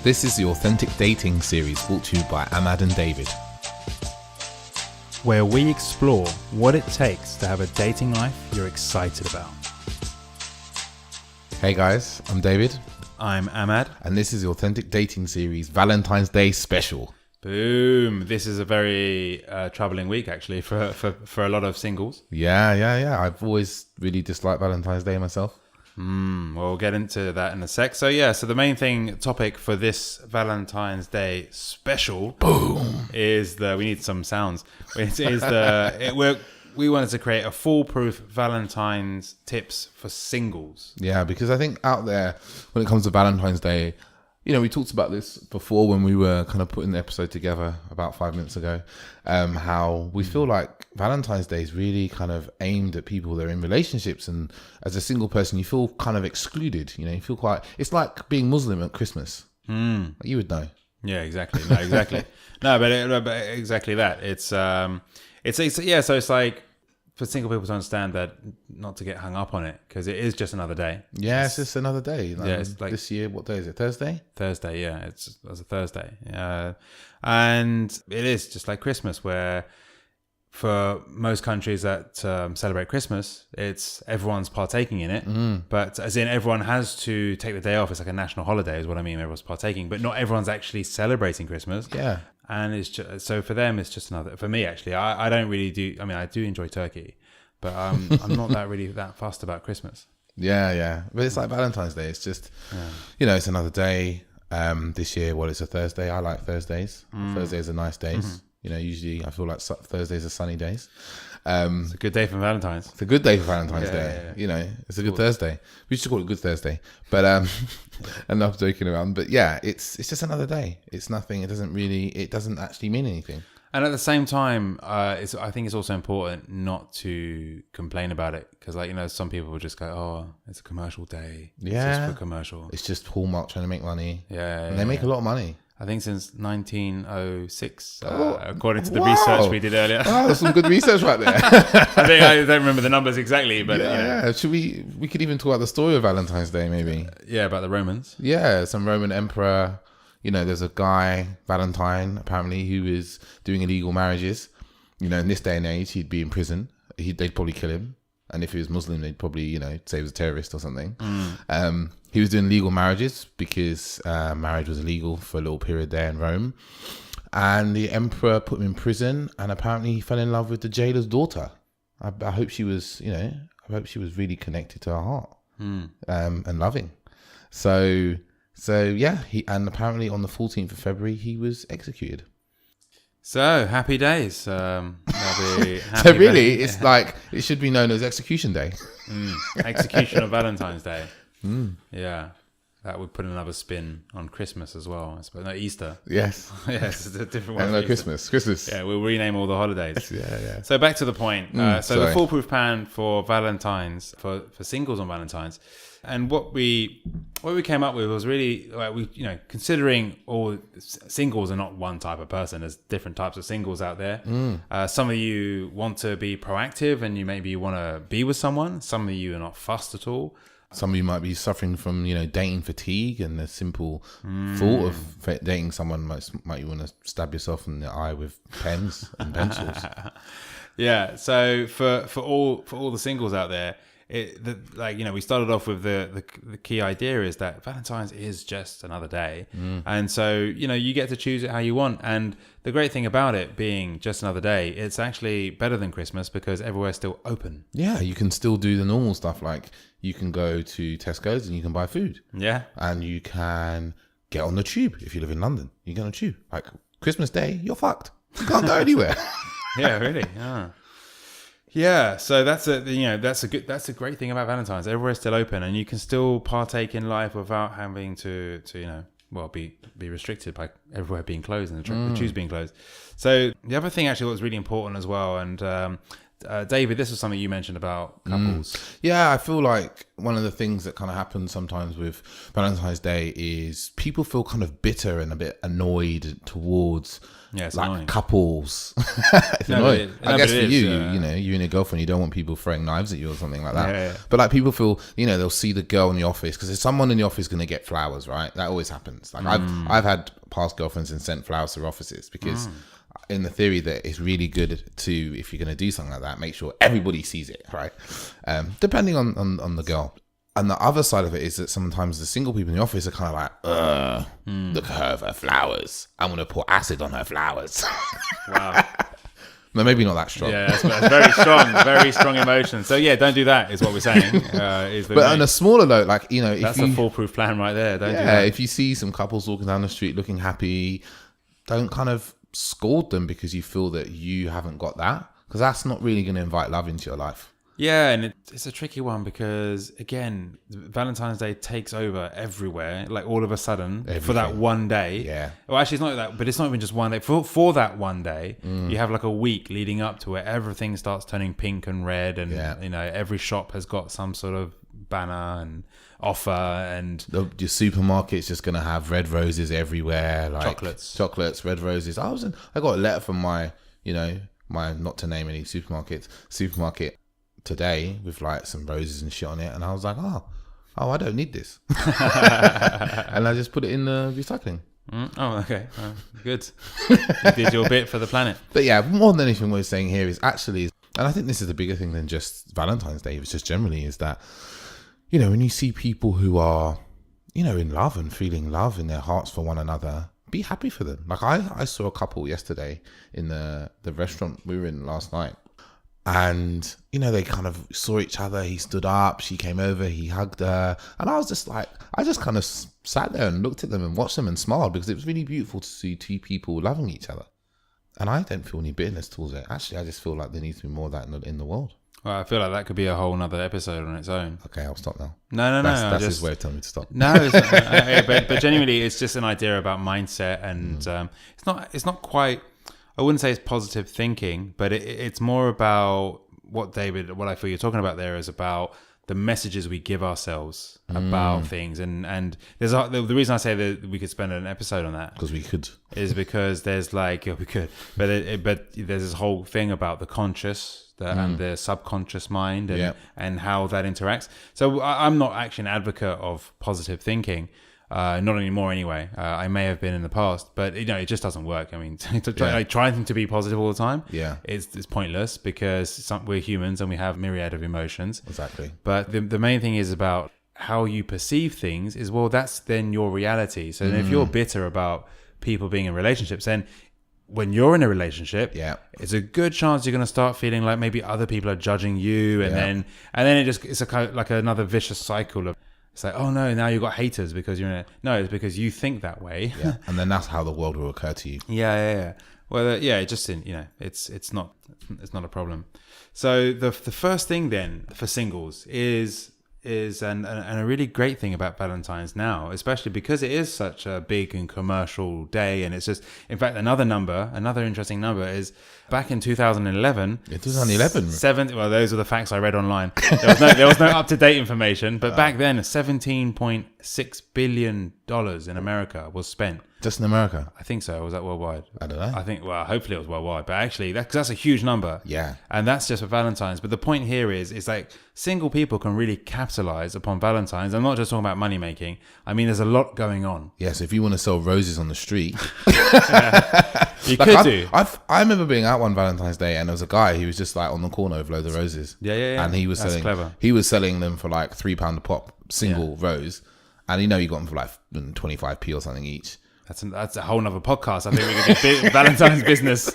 This is the Authentic Dating series brought to you by Ahmad and David, where we explore what it takes to have a dating life you're excited about. Hey guys, I'm David. I'm Ahmad. And this is the Authentic Dating series Valentine's Day special. Boom. This is a very troubling week, actually, for a lot of singles. Yeah. I've always really disliked Valentine's Day myself. We'll get into that in a sec. So the main topic for this Valentine's Day special is we need some sounds. We wanted to create a foolproof Valentine's tips for singles. Yeah, because I think out there, when it comes to Valentine's Day, we talked about this before when we were kind of putting the episode together about 5 minutes ago, how we feel like Valentine's Day is really kind of aimed at people that are in relationships. And as a single person, you feel kind of excluded. You feel it's like being Muslim at Christmas. You would know. Yeah, exactly. No, exactly. but exactly that. So it's like, for single people to understand that, not to get hung up on it, because it is just another day. Yeah, it's just another day. It's like this year, what day is it? Thursday? Thursday, yeah. It's a Thursday. And it is just like Christmas, where for most countries that celebrate Christmas, it's everyone's partaking in it. But as in, everyone has to take the day off. It's like a national holiday is what I mean. Everyone's partaking, but not everyone's actually celebrating Christmas. Yeah. And it's just, so for them, it's just another. For me, actually, I don't really do. I mean, I do enjoy turkey, but I'm not that fussed about Christmas. Yeah. But it's like Valentine's Day. It's just, it's another day. This year, it's a Thursday. I like Thursdays. Thursdays are nice days. Usually I feel like Thursdays are sunny days. It's a good day for Valentine's. It's a good day for Valentine's Day. Yeah. It's a good Thursday. We should call it Good Thursday. But enough joking around. But yeah, it's just another day. It's nothing. It doesn't actually mean anything. And at the same time, I think it's also important not to complain about it, because some people will just go, "Oh, it's a commercial day. Yeah, it's just for commercial. It's just Hallmark trying to make money. Yeah, and they make a lot of money. I think since 1906, according to the research we did earlier. Oh, that's some good research right there. I don't remember the numbers exactly, but yeah. Should we could even talk about the story of Valentine's Day, maybe? About the Romans. Yeah, some Roman emperor. There's a guy, Valentine, apparently, who is doing illegal marriages. In this day and age, he'd be in prison. They'd probably kill him. And if he was Muslim, they'd probably, say he was a terrorist or something. He was doing legal marriages because marriage was illegal for a little period there in Rome. And the emperor put him in prison, and apparently he fell in love with the jailer's daughter. I hope she was, really connected to her heart and loving. So yeah, and apparently on the 14th of February, he was executed. So happy days. So really, it's like it should be known as Execution Day. Execution of Valentine's Day. Yeah, that would put another spin on Christmas as well. I suppose. No, Easter. Yes. Yes, it's a different one. No, Christmas. Yeah, we'll rename all the holidays. Yeah. So back to the point. The foolproof plan for Valentine's for singles on Valentine's. And what we came up with was really considering all singles are not one type of person. There's different types of singles out there. Some of you want to be proactive and you want to be with someone. Some of you are not fussed at all. Some of you might be suffering from dating fatigue, and the simple thought of dating someone might you want to stab yourself in the eye with pens and pencils. Yeah. So for all the singles out there, we started off with the key idea is that Valentine's is just another day, and so you get to choose it how you want. And the great thing about it being just another day, it's actually better than Christmas because everywhere's still open. Yeah, you can still do the normal stuff, like you can go to Tesco's and you can buy food. Yeah, and you can get on the tube if you live in London. You get on the tube. Like Christmas Day, you're fucked. You can't go anywhere. Yeah, really. Yeah, so that's a great thing about Valentine's. Everywhere's still open, and you can still partake in life without having to be restricted by everywhere being closed and the tubes being closed. So the other thing actually was really important as well, and David, this was something you mentioned about couples. Yeah, I feel like one of the things that kind of happens sometimes with Valentine's Day is people feel kind of bitter and a bit annoyed towards annoying. Couples. It's annoying. I guess for you, you know, you and your girlfriend, you don't want people throwing knives at you or something like that. Yeah. But like people feel, you know, they'll see the girl in the office because there's someone in the office going to get flowers, right? That always happens. Like I've had past girlfriends and sent flowers to offices because in the theory that it's really good to, if you're going to do something like that, make sure everybody sees it, right? Depending on the girl. And the other side of it is that sometimes the single people in the office are kind of like, look at her flowers. I'm going to pour acid on her flowers. Wow. No, maybe not that strong. Yeah, that's very strong emotion. So yeah, don't do that is what we're saying. But on a smaller note, like, you know, that's a foolproof plan right there. Don't do that. Yeah, if you see some couples walking down the street looking happy, don't kind of scold them because you feel that you haven't got that, because that's not really going to invite love into your life. Yeah, and it's a tricky one because, again, Valentine's Day takes over everywhere, like all of a sudden, for that one day. Yeah. Well, actually, it's not that, but it's not even just one day. For that one day, you have like a week leading up to where everything starts turning pink and red, and you know, every shop has got some sort of banner and offer, and your supermarket's just going to have red roses everywhere, like chocolates, red roses. I got a letter from my not to name any supermarket today with like some roses and shit on it, and I was like, oh, I don't need this. And I just put it in the recycling. Oh, okay. Good. You did your bit for the planet. But yeah, more than anything we're saying here is actually, and I think this is a bigger thing than just Valentine's Day, it's just generally, is that, you know, when you see people who are, you know, in love and feeling love in their hearts for one another, be happy for them. Like I saw a couple yesterday in the restaurant we were in last night. And, you know, they kind of saw each other. He stood up, she came over, he hugged her. And I was just like, I just kind of sat there and looked at them and watched them and smiled, because it was really beautiful to see two people loving each other. And I don't feel any bitterness towards it. Actually, I just feel like there needs to be more of that in the world. Well, I feel like that could be a whole nother episode on its own. Okay, I'll stop now. No. That's his way of telling me to stop. No, it's not, but genuinely, it's just an idea about mindset, and it's not quite. I wouldn't say it's positive thinking, but it's more about what I feel you're talking about there is about the messages we give ourselves about things, and there's the reason I say that we could spend an episode on that, because we could, is because there's like we could, but there's this whole thing about the conscious and the subconscious mind and how that interacts. So I'm not actually an advocate of positive thinking. Not anymore anyway. I may have been in the past, but you know, it just doesn't work. I mean, trying to be positive all the time, it's pointless, because we're humans and we have myriad of emotions. Exactly. But the main thing is about how you perceive things. Is, well, that's then your reality. So if you're bitter about people being in relationships, then when you're in a relationship, it's a good chance you're going to start feeling like maybe other people are judging you, and then it's a kind of like another vicious cycle of. It's like, oh no, now you've got haters because you're in it. No, it's because you think that way. Yeah. And then that's how the world will occur to you. Yeah. Well, it just, you know, it's not a problem. So the first thing then for singles is and a really great thing about Valentine's now, especially because it is such a big and commercial day, and it's just, in fact, another interesting number is back in 2011. Yeah, 2011. Well, those are the facts I read online. There was no up-to-date information, but back then, $17.6 billion in America was spent. Just in America? I think so. Was that worldwide? I don't know. I think, well, hopefully it was worldwide, but actually that's a huge number. Yeah. And that's just for Valentine's. But the point here is like single people can really capitalize upon Valentine's. I'm not just talking about money making. I mean, there's a lot going on. Yes, if you want to sell roses on the street. You could do. I remember being out one Valentine's Day, and there was a guy, he was just like on the corner with loads of roses. Yeah. And he was selling them for like £3 a pop, single rose. And you got them for like 25p or something each. That's a whole nother podcast. I think we could do Valentine's business.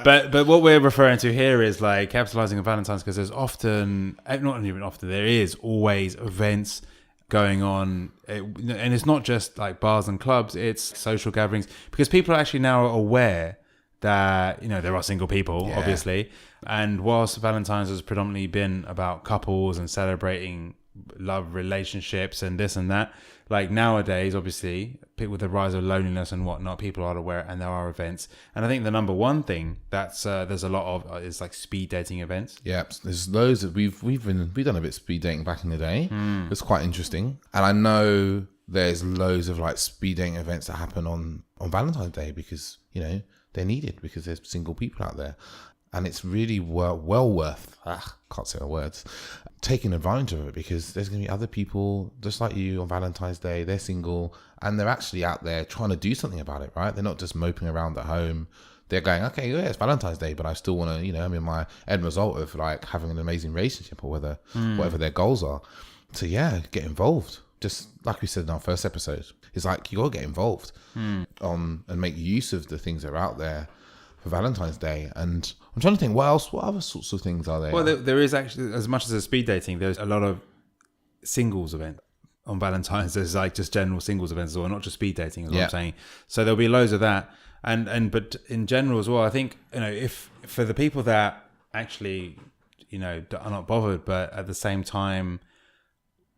But what we're referring to here is like capitalizing on Valentine's, because there's not even often, there is always events going on. And it's not just like bars and clubs, it's social gatherings, because people are actually now aware that, there are single people, obviously. And whilst Valentine's has predominantly been about couples and celebrating love relationships and this and that. Like nowadays, obviously, with the rise of loneliness and whatnot, people are aware, and there are events. And I think the number one thing that's there's a lot of is like speed dating events. Yeah, there's loads of we've done a bit of speed dating back in the day. It's quite interesting, and I know there's loads of like speed dating events that happen on Valentine's Day because they're needed because there's single people out there, and it's really well worth. Can't say the words. Taking advantage of it because there's going to be other people just like you on Valentine's Day. They're single and they're actually out there trying to do something about it, right? They're not just moping around at home. They're going, okay, yeah, it's Valentine's Day, but I still want to, I'm in my end result of like having an amazing relationship or whatever their goals are. So yeah, get involved. Just like we said in our first episode, it's like you got to get involved and make use of the things that are out there for Valentine's Day. And I'm trying to think, what other sorts of things are there? Well, there is actually, as much as a speed dating, there's a lot of singles events on Valentine's. There's like just general singles events as well, not just speed dating, is what I'm saying. So there'll be loads of that. But in general as well, I think, if for the people that actually, are not bothered, but at the same time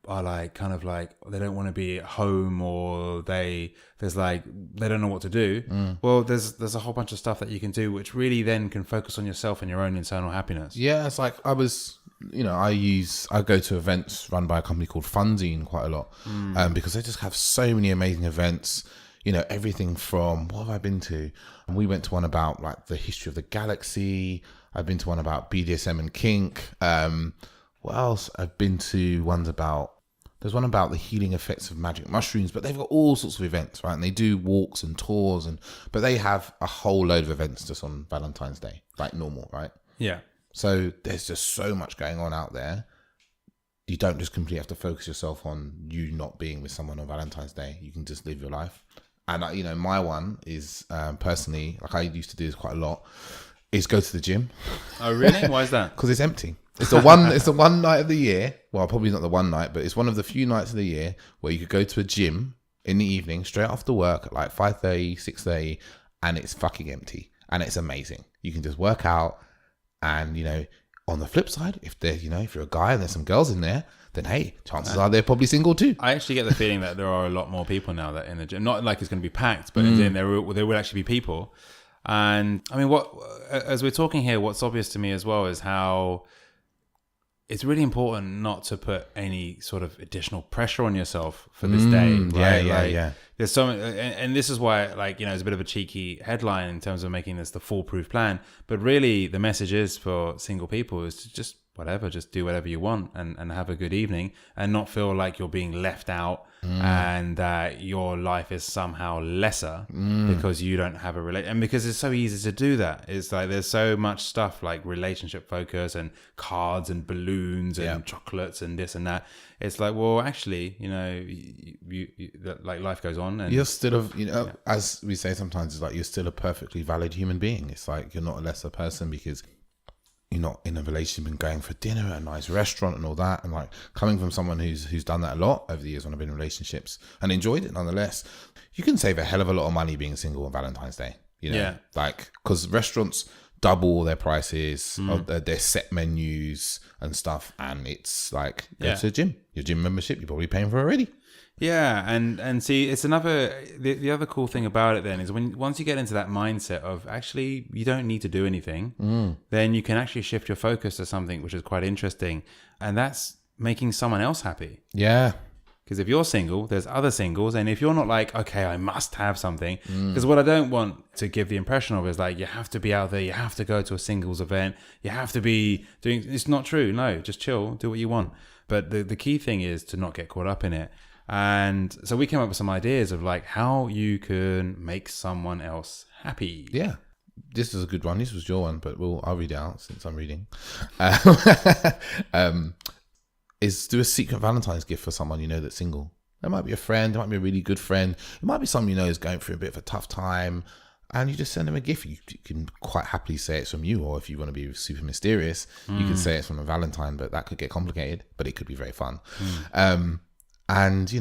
are like kind of like they don't want to be at home or they don't know what to do. Well, there's a whole bunch of stuff that you can do which really then can focus on yourself and your own internal happiness. Yeah, it's like I go to events run by a company called Funzine quite a lot because they just have so many amazing events. Everything from, what have I been to? And we went to one about like the history of the galaxy. I've been to one about BDSM and kink. What else? I've been to there's one about the healing effects of magic mushrooms, but they've got all sorts of events, right? And they do walks and tours, but they have a whole load of events just on Valentine's Day, like normal, right? Yeah. So there's just so much going on out there. You don't just completely have to focus yourself on you not being with someone on Valentine's Day. You can just live your life. And my one is personally, like I used to do this quite a lot, is go to the gym. Oh, really? Why is that? Because it's empty. It's the one night of the year. Well, probably not the one night, but it's one of the few nights of the year where you could go to a gym in the evening, straight after work at like 5:30, 6:30, and it's fucking empty. And it's amazing. You can just work out. And, on the flip side, if you're a guy and there's some girls in there, then hey, chances are they're probably single too. I actually get the feeling that there are a lot more people now that in the gym. Not like it's going to be packed, but there will actually be people. And I mean, as we're talking here, what's obvious to me as well is how it's really important not to put any sort of additional pressure on yourself for this day. Right? Yeah. There's so many, and this is why, it's a bit of a cheeky headline in terms of making this the foolproof plan. But really, the message is for single people is to just do whatever you want and have a good evening and not feel like you're being left out and your life is somehow lesser because you don't have a relation. And because it's so easy to do that. It's like there's so much stuff like relationship focus and cards and balloons and chocolates and this and that. It's like, well, actually, like life goes on. And you're still as we say sometimes, it's like you're still a perfectly valid human being. It's like you're not a lesser person because you're not in a relationship and going for dinner at a nice restaurant and all that. And like coming from someone who's done that a lot over the years when I've been in relationships and enjoyed it nonetheless, you can save a hell of a lot of money being single on Valentine's Day. Like because restaurants double their prices of their set menus and stuff, and it's like go to the gym. Your gym membership you're probably paying for already. Yeah, and see, it's the other cool thing about it then is once you get into that mindset of actually you don't need to do anything, then you can actually shift your focus to something which is quite interesting, and that's making someone else happy. Yeah. Because if you're single, there's other singles, and if you're not like, okay, I must have something, because what I don't want to give the impression of is like you have to be out there, you have to go to a singles event, you have to be doing. It's not true. No, just chill, do what you want. But the key thing is to not get caught up in it. And so we came up with some ideas of like how you can make someone else happy. Yeah. This is a good one. This was your one, but I'll read it out since I'm reading. Is do a secret Valentine's gift for someone that's single. It might be a friend. It might be a really good friend. It might be someone is going through a bit of a tough time. And you just send them a gift. You can quite happily say it's from you, or if you want to be super mysterious, you can say it's from a Valentine, but that could get complicated, but it could be very fun. And,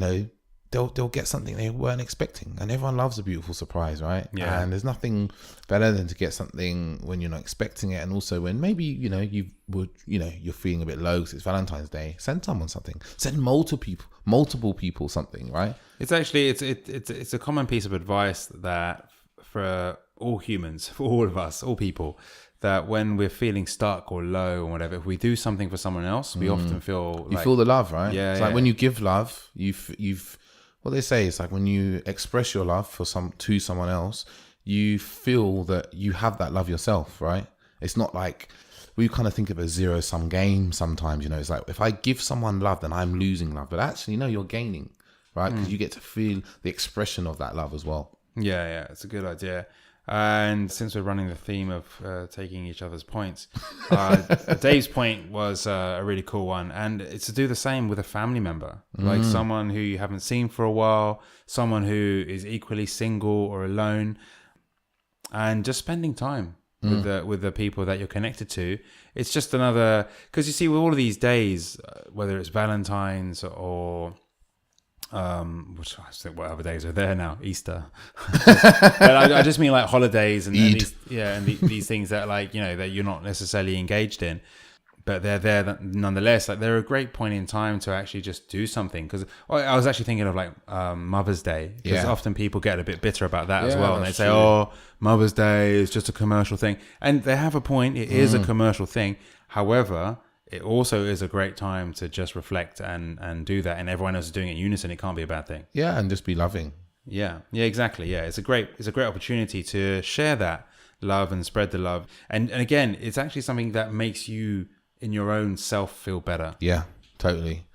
they'll get something they weren't expecting, and everyone loves a beautiful surprise, right? Yeah. And there's nothing better than to get something when you're not expecting it, and also when maybe you're feeling a bit low because it's Valentine's Day. Send someone something. Send multiple people something, right? It's actually it's a common piece of advice that for all humans, for all of us, all people, that when we're feeling stuck or low or whatever, if we do something for someone else, we often feel you feel the love, right? Yeah, it's like when you give love, you've what they say is like when you express your love to someone else, you feel that you have that love yourself, right? It's not like we kind of think of a zero-sum game sometimes, it's like if I give someone love, then I'm losing love, but actually, no, you're gaining, right? Because you get to feel the expression of that love as well. Yeah, it's a good idea. And since we're running the theme of taking each other's points, Dave's point was a really cool one. And it's to do the same with a family member, like someone who you haven't seen for a while, someone who is equally single or alone, and just spending time with the people that you're connected to. It's just another, because you see with all of these days, whether it's Valentine's or which I think what other days are there now, Easter. But I just mean like holidays and these things that that you're not necessarily engaged in, but they're there nonetheless. Like they're a great point in time to actually just do something. Because I was actually thinking of like Mother's Day, because often people get a bit bitter about that as well, and they say, true. "Oh, Mother's Day is just a commercial thing," and they have a point. It is a commercial thing. However, it also is a great time to just reflect and do that, and everyone else is doing it in unison. It can't be a bad thing. Yeah, and just be loving. Yeah, exactly. Yeah, it's a great opportunity to share that love and spread the love. And again, it's actually something that makes you in your own self feel better. Yeah, totally.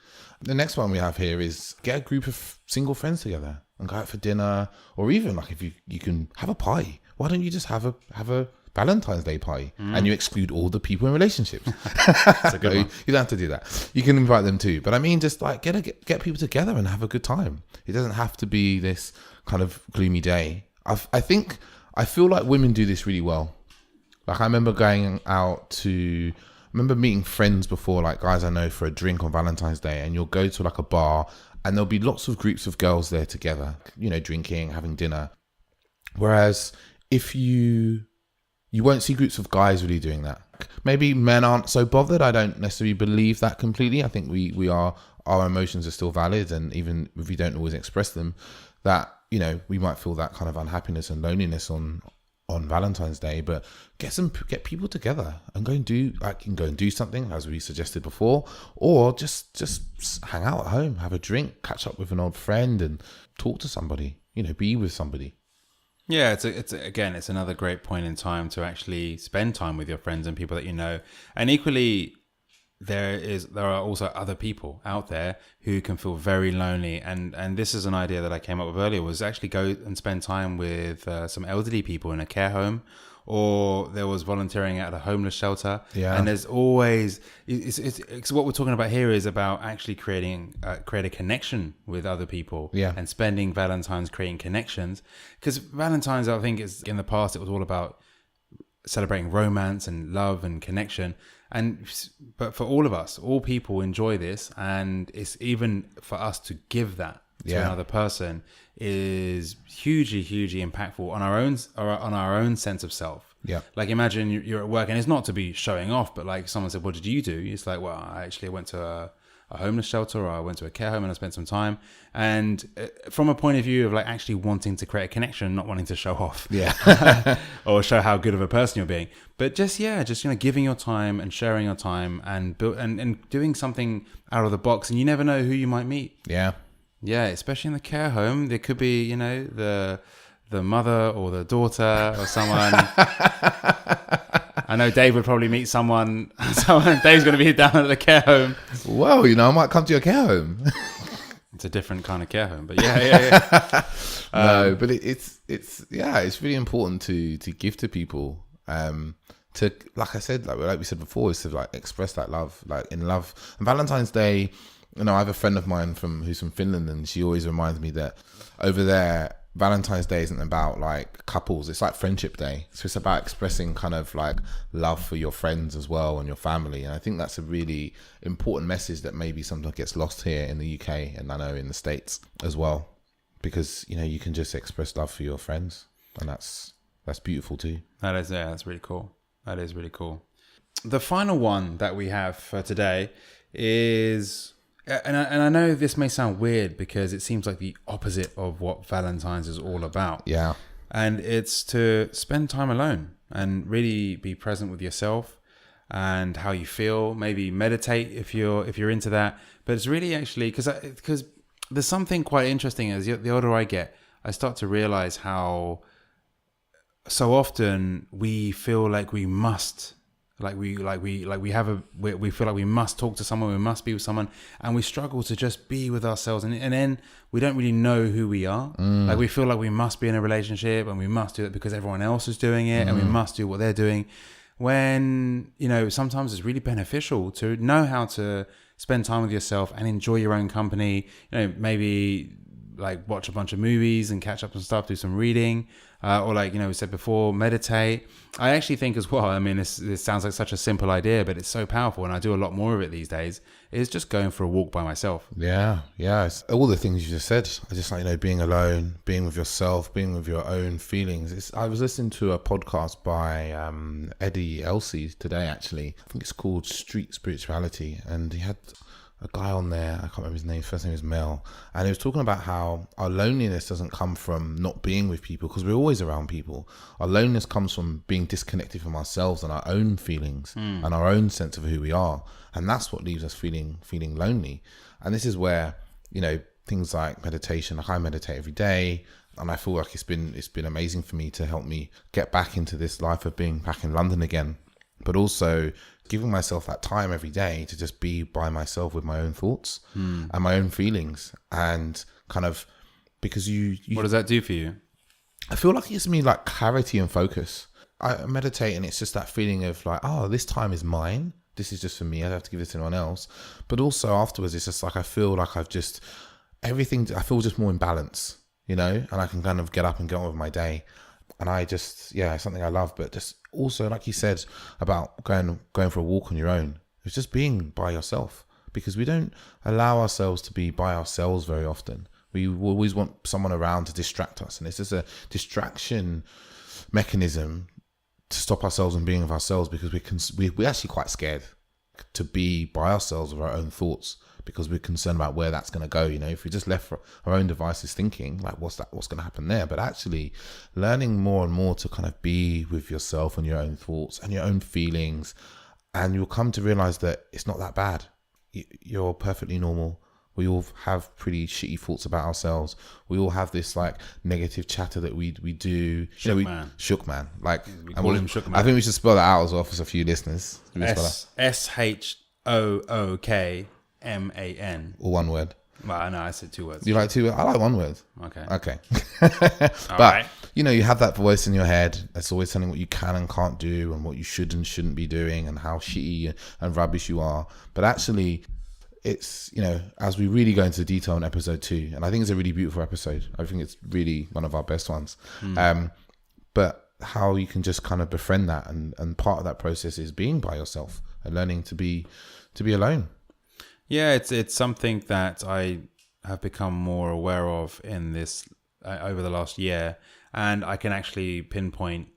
The next one we have here is get a group of single friends together and go out for dinner, or even like if you can have a party. Why don't you just have a Valentine's Day party and you exclude all the people in relationships? That's a good one. You don't have to do that. You can invite them too. But I mean, just like get people together and have a good time. It doesn't have to be this kind of gloomy day. I feel like women do this really well. Like I remember meeting friends before, like guys I know, for a drink on Valentine's Day, and you'll go to like a bar and there'll be lots of groups of girls there together, drinking, having dinner. Whereas if you won't see groups of guys really doing that. Maybe men aren't so bothered. I don't necessarily believe that completely. I think our emotions are still valid, and even if we don't always express them, that we might feel that kind of unhappiness and loneliness on Valentine's Day. But get people together and go and do something, as we suggested before, or just hang out at home, have a drink, catch up with an old friend, and talk to somebody. Be with somebody. Yeah, it's another great point in time to actually spend time with your friends and people that you know. And equally, there are also other people out there who can feel very lonely. And this is an idea that I came up with earlier, was actually go and spend time with some elderly people in a care home, or there was volunteering at a homeless shelter. Yeah. And there's always, it's what we're talking about here is about actually create a connection with other people. Yeah. And spending Valentine's creating connections. Because Valentine's, I think, is in the past, it was all about celebrating romance and love and connection. But for all of us, all people enjoy this, and it's even for us to give that to another person is hugely impactful on our own sense of self. Yeah. Like imagine you're at work, and it's not to be showing off, but like someone said, "What did you do?" It's like, well, I went to a homeless shelter, or I went to a care home and I spent some time. And from a point of view of like actually wanting to create a connection, not wanting to show off, or show how good of a person you're being, but just giving your time and sharing your time and doing something out of the box. And you never know who you might meet. Yeah, especially in the care home, there could be the mother or the daughter or someone. I know Dave would probably meet someone. Dave's going to be down at the care home. Well, I might come to your care home. It's a different kind of care home, but yeah. No, but it's really important to give to people. To, like I said, like we said before, is to like express that love, like in love. And Valentine's Day, I have a friend of mine who's from Finland, and she always reminds me that over there, Valentine's Day isn't about like couples, it's like Friendship Day. So it's about expressing kind of like love for your friends as well and your family. And I think that's a really important message that maybe sometimes gets lost here in the UK, and I know in the States as well. because, you know, you can just express love for your friends, and that's beautiful too. That's really cool. That is really cool. The final one that we have for today is, and I know this may sound weird because it seems like the opposite of what Valentine's is all about. Yeah. And it's to spend time alone and really be present with yourself and how you feel. Maybe meditate if you're into that. But it's really actually because there's something quite interesting. As the older I get, I start to realize how so often we feel like we must. We feel like we must talk to someone, we must be with someone, and we struggle to just be with ourselves, and then we don't really know who we are. Like we feel like we must be in a relationship, and we must do it because everyone else is doing it, and we must do what they're doing. When, you know, sometimes it's really beneficial to know how to spend time with yourself and enjoy your own company. You know, maybe like watch a bunch of movies and catch up on stuff, do some reading, or like, you know, we said before, meditate. I actually think as well, I mean, this sounds like such a simple idea, but it's so powerful, and I do a lot more of it these days, is just going for a walk by myself. Yeah. It's all the things you just said. I just like, you know, being alone, being with yourself, being with your own feelings. I was listening to a podcast by Eddie Elsey today, actually. I think it's called Street Spirituality, and he had a guy on there, I can't remember his name, first name is Mel, and he was talking about how our loneliness doesn't come from not being with people, because we're always around people. Our loneliness comes from being disconnected from ourselves and our own feelings and our own sense of who we are, and that's what leaves us feeling lonely. And this is where, you know, things like meditation, like I meditate every day, and I feel like it's been amazing for me to help me get back into this life of being back in London again, but also giving myself that time every day to just be by myself with my own thoughts and my own feelings, and kind of, because you what does that do for you? I feel like it gives me like clarity and focus. I meditate, and it's just that feeling of like, oh, this time is mine. This is just for me. I don't have to give this to anyone else. But also afterwards, it's just like, I feel like I've just, everything, I feel just more in balance, you know, and I can kind of get up and get on with my day. And I just, it's something I love. But just also, like you said about going for a walk on your own, it's just being by yourself, because we don't allow ourselves to be by ourselves very often. We always want someone around to distract us, and it's just a distraction mechanism to stop ourselves from being with ourselves, because we're actually quite scared to be by ourselves with our own thoughts, because we're concerned about where that's going to go. You know, if we just left for our own devices thinking like, what's going to happen there? But actually learning more and more to kind of be with yourself and your own thoughts and your own feelings, and you'll come to realize that it's not that bad. You're perfectly normal. We all have pretty shitty thoughts about ourselves. We all have this like negative chatter that we do. Shook man. Like, we call him Shook Man. I think we should spell that out as well for a few listeners. SHOOKMAN. Or one word. Well, no, I said 2 words. You like 2 words? I like 1 word. Okay. But, right. You know, you have that voice in your head that's always telling what you can and can't do, and what you should and shouldn't be doing, and how shitty and rubbish you are. But actually, it's, you know, as we really go into the detail in episode 2, and I think it's a really beautiful episode. I think it's really one of our best ones. But how you can just kind of befriend that, and part of that process is being by yourself and learning to be alone. Yeah, it's something that I have become more aware of in this over the last year, and I can actually pinpoint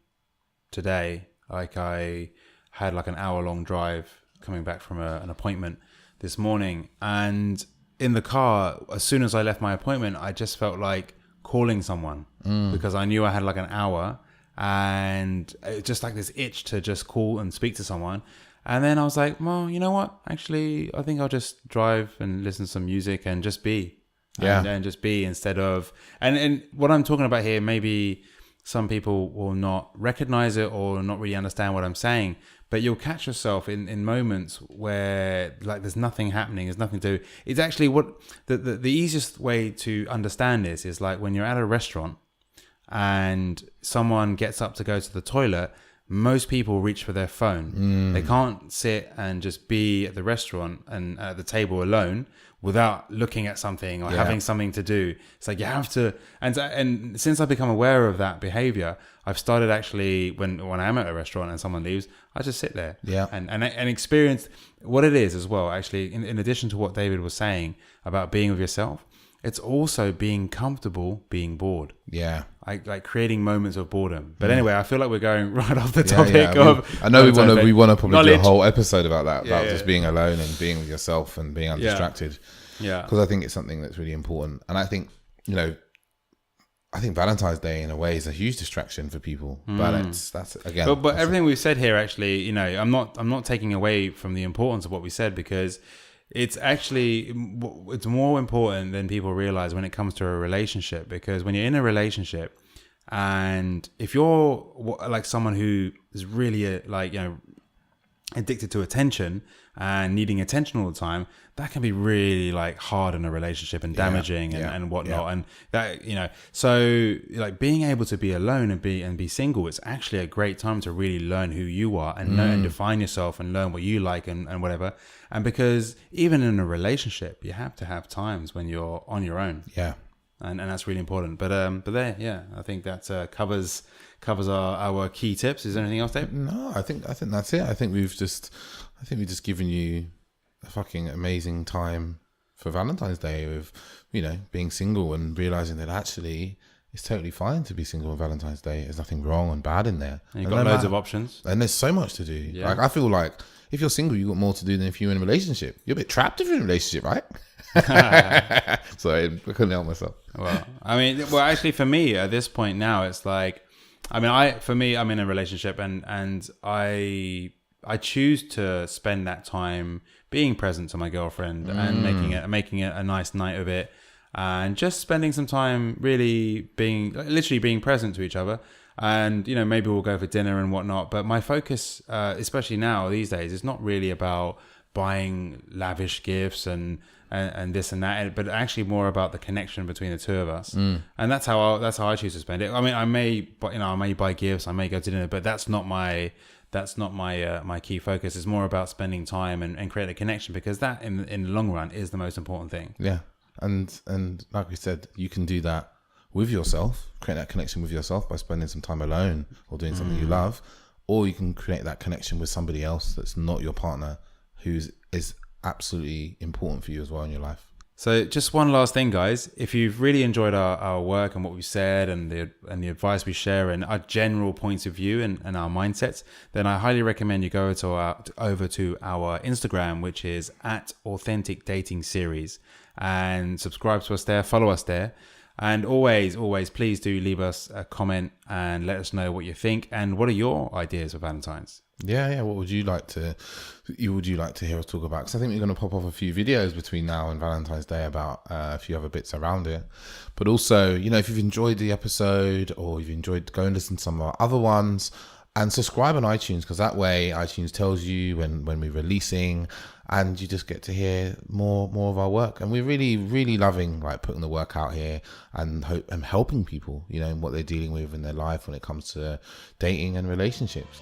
today. Like, I had like an hour-long drive coming back from an appointment this morning, and in the car, as soon as I left my appointment, I just felt like calling someone, because I knew I had like an hour, and it's just like this itch to just call and speak to someone. And then I was like, well, you know what? Actually, I think I'll just drive and listen to some music and just be. And just be, instead of... And what I'm talking about here, maybe some people will not recognize it or not really understand what I'm saying, but you'll catch yourself in moments where like there's nothing happening, there's nothing to... It's actually what... The easiest way to understand this is like when you're at a restaurant and someone gets up to go to the toilet, most people reach for their phone. They can't sit and just be at the restaurant and at the table alone without looking at something or having something to do. It's like you have to, and since I've become aware of that behavior, I've started actually, when I'm at a restaurant and someone leaves, I just sit there and experience what it is as well. Actually, in addition to what David was saying about being with yourself, it's also being comfortable being bored. Yeah. Like creating moments of boredom. But anyway, I feel like we're going right off the Yeah, topic yeah. of. I know we want to probably do a Knowledge. whole episode about that, Yeah, about just being alone and being with yourself and being undistracted. Yeah. Because I think it's something that's really important. And I think, you know, I think Valentine's Day in a way is a huge distraction for people. But that's again. But everything we've said here, actually, you know, I'm not taking away from the importance of what we said, because it's more important than people realize when it comes to a relationship. Because when you're in a relationship, and if you're like someone who is really addicted to attention and needing attention all the time, that can be really like hard in a relationship and damaging and whatnot. And that, you know, so like being able to be alone and be single, it's actually a great time to really learn who you are and know and define yourself and learn what you like and whatever. And because even in a relationship, you have to have times when you're on your own. Yeah. And that's really important. But there, yeah, I think that covers our key tips. Is there anything else, Dave? No, I think that's it. I think we've just given you a fucking amazing time for Valentine's Day with, you know, being single and realizing that actually it's totally fine to be single on Valentine's Day. There's nothing wrong and bad in there. And you've got loads of options. And there's so much to do. Yeah. Like I feel like if you're single, you've got more to do than if you're in a relationship. You're a bit trapped if you're in a relationship, right? Sorry, I couldn't help myself. Well, I mean, actually for me at this point now, it's like, I mean, I'm in a relationship and I choose to spend that time being present to my girlfriend and making it a nice night of it, and just spending some time really literally being present to each other. And, you know, maybe we'll go for dinner and whatnot. But my focus, especially now these days, is not really about buying lavish gifts and this and that, but actually more about the connection between the two of us. And that's how I choose to spend it. I mean, I may buy gifts, I may go to dinner, but that's not my key focus. It's more about spending time and creating a connection, because that in the long run is the most important thing. Yeah. And like we said, you can do that with yourself, create that connection with yourself by spending some time alone or doing something you love, or you can create that connection with somebody else that's not your partner, is absolutely important for you as well in your life. So just one last thing, guys. If you've really enjoyed our work and what we've said and the advice we share and our general points of view and our mindsets, then I highly recommend you go over to our Instagram, which is @AuthenticDatingSeries, and subscribe to us there, follow us there. And always, please do leave us a comment and let us know what you think and what are your ideas for Valentine's. Yeah. What would you like to hear us talk about? Because I think we're going to pop off a few videos between now and Valentine's Day about a few other bits around it. But also, you know, if you've enjoyed the episode or you've enjoyed, go and listen to some of our other ones and subscribe on iTunes, because that way iTunes tells you when we're releasing, and you just get to hear more of our work. And we're really, really loving like putting the work out here and helping people, you know, in what they're dealing with in their life when it comes to dating and relationships.